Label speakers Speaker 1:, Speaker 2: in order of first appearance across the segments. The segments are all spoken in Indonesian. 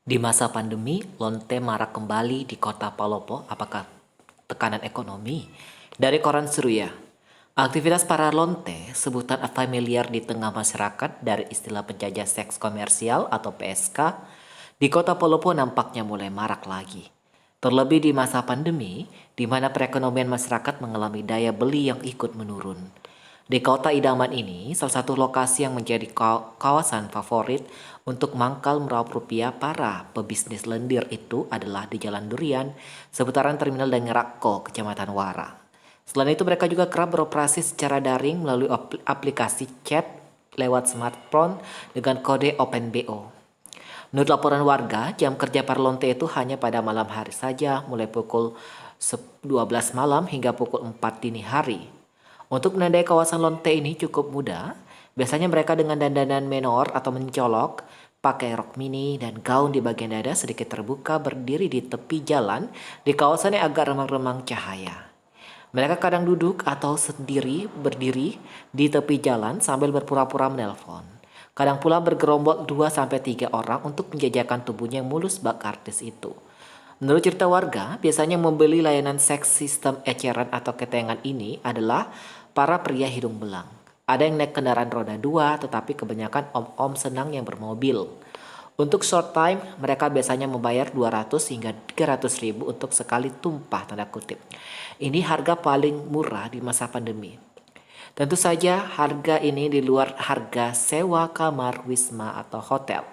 Speaker 1: Di masa pandemi, lonte marak kembali di kota Palopo. Apakah tekanan ekonomi? Dari koran Seruya, aktivitas para lonte, sebutan familiar di tengah masyarakat dari istilah penjajah seks komersial atau PSK, di kota Palopo nampaknya mulai marak lagi. Terlebih di masa pandemi, di mana perekonomian masyarakat mengalami daya beli yang ikut menurun. Di kota idaman ini, salah satu lokasi yang menjadi kawasan favorit untuk mangkal meraup rupiah para pebisnis lendir itu adalah di Jalan Durian, seputaran Terminal Dangerakko, Kecamatan Wara. Selain itu mereka juga kerap beroperasi secara daring melalui aplikasi chat lewat smartphone dengan kode OpenBO. Menurut laporan warga, jam kerja Parlonte itu hanya pada malam hari saja, mulai pukul 12 malam hingga pukul 4 dini hari. Untuk menandai kawasan lonte ini cukup mudah. Biasanya mereka dengan dandanan menor atau mencolok, pakai rok mini dan gaun di bagian dada sedikit terbuka berdiri di tepi jalan di kawasan yang agak remang-remang cahaya. Mereka kadang duduk atau sendiri berdiri di tepi jalan sambil berpura-pura menelpon. Kadang pula bergerombol 2-3 orang untuk menjajakan tubuhnya yang mulus bak artis itu. Menurut cerita warga, biasanya membeli layanan seks sistem eceran atau ketengan ini adalah para pria hidung belang. Ada yang naik kendaraan roda 2, tetapi kebanyakan om-om senang yang bermobil. Untuk short time, mereka biasanya membayar 200 hingga 300 ribu untuk sekali tumpah tanda kutip. Ini harga paling murah di masa pandemi. Tentu saja harga ini di luar harga sewa kamar wisma atau hotel.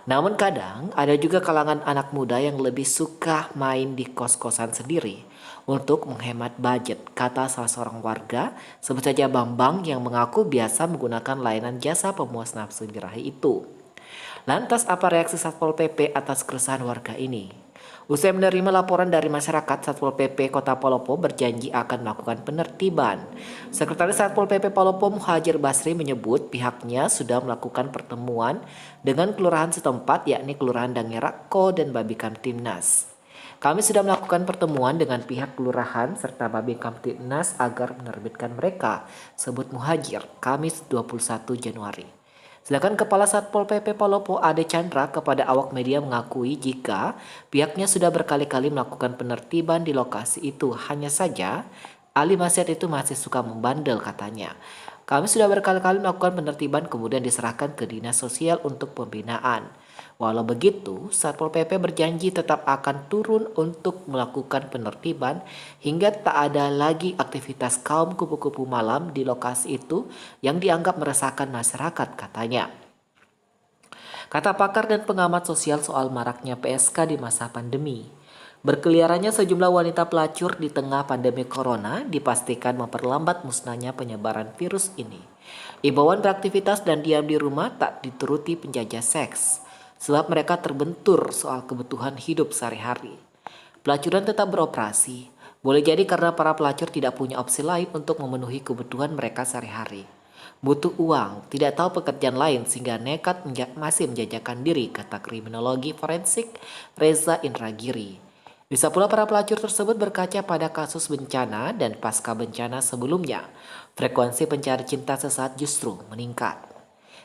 Speaker 1: Namun kadang ada juga kalangan anak muda yang lebih suka main di kos-kosan sendiri untuk menghemat budget, kata salah seorang warga, sebut saja Bambang yang mengaku biasa menggunakan layanan jasa pemuas nafsu birahi itu. Lantas apa reaksi Satpol PP atas keresahan warga ini? Usai menerima laporan dari masyarakat, Satpol PP Kota Palopo berjanji akan melakukan penertiban. Sekretaris Satpol PP Palopo Muhajir Basri menyebut pihaknya sudah melakukan pertemuan dengan kelurahan setempat yakni Kelurahan Dangerakko dan Babikam Timnas. Kami sudah melakukan pertemuan dengan pihak kelurahan serta Babikam Timnas agar menerbitkan mereka, sebut Muhajir, Kamis 21 Januari. Sedangkan Kepala Satpol PP Palopo Ade Chandra kepada awak media mengakui jika pihaknya sudah berkali-kali melakukan penertiban di lokasi itu. Hanya saja Ali Masyad itu masih suka membandel katanya. Kami sudah berkali-kali melakukan penertiban kemudian diserahkan ke Dinas Sosial untuk pembinaan. Walau begitu, Satpol PP berjanji tetap akan turun untuk melakukan penertiban hingga tak ada lagi aktivitas kaum kupu-kupu malam di lokasi itu yang dianggap meresahkan masyarakat, katanya. Kata pakar dan pengamat sosial soal maraknya PSK di masa pandemi. Berkeliarannya sejumlah wanita pelacur di tengah pandemi corona dipastikan memperlambat musnahnya penyebaran virus ini. Imbauan beraktivitas dan diam di rumah tak dituruti penjajah seks, sebab mereka terbentur soal kebutuhan hidup sehari-hari. Pelacuran tetap beroperasi, boleh jadi karena para pelacur tidak punya opsi lain untuk memenuhi kebutuhan mereka sehari-hari. Butuh uang, tidak tahu pekerjaan lain sehingga nekat masih menjajakan diri, kata kriminologi forensik Reza Indragiri. Bisa pula para pelacur tersebut berkaca pada kasus bencana dan pasca bencana sebelumnya. Frekuensi pencari cinta sesaat justru meningkat.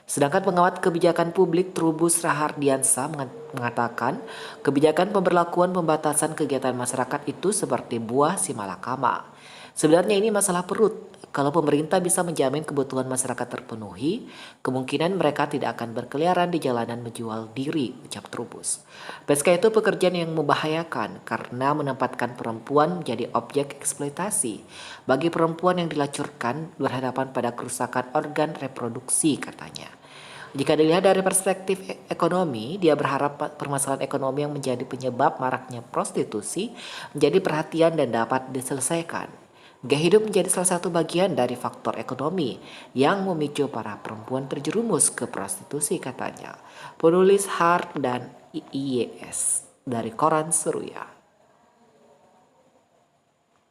Speaker 1: Sedangkan pengamat kebijakan publik Trubus Rahardiansa mengatakan kebijakan pemberlakuan pembatasan kegiatan masyarakat itu seperti buah si malakama. Sebenarnya ini masalah perut. Kalau pemerintah bisa menjamin kebutuhan masyarakat terpenuhi, kemungkinan mereka tidak akan berkeliaran di jalanan menjual diri, ucap Trubus. PSK itu pekerjaan yang membahayakan karena menempatkan perempuan menjadi objek eksploitasi. Bagi perempuan yang dilacurkan berhadapan pada kerusakan organ reproduksi, katanya. Jika dilihat dari perspektif ekonomi, dia berharap permasalahan ekonomi yang menjadi penyebab maraknya prostitusi menjadi perhatian dan dapat diselesaikan. Gaya hidup menjadi salah satu bagian dari faktor ekonomi yang memicu para perempuan terjerumus ke prostitusi, katanya. Penulis Hart dan IYS dari Koran Seruya.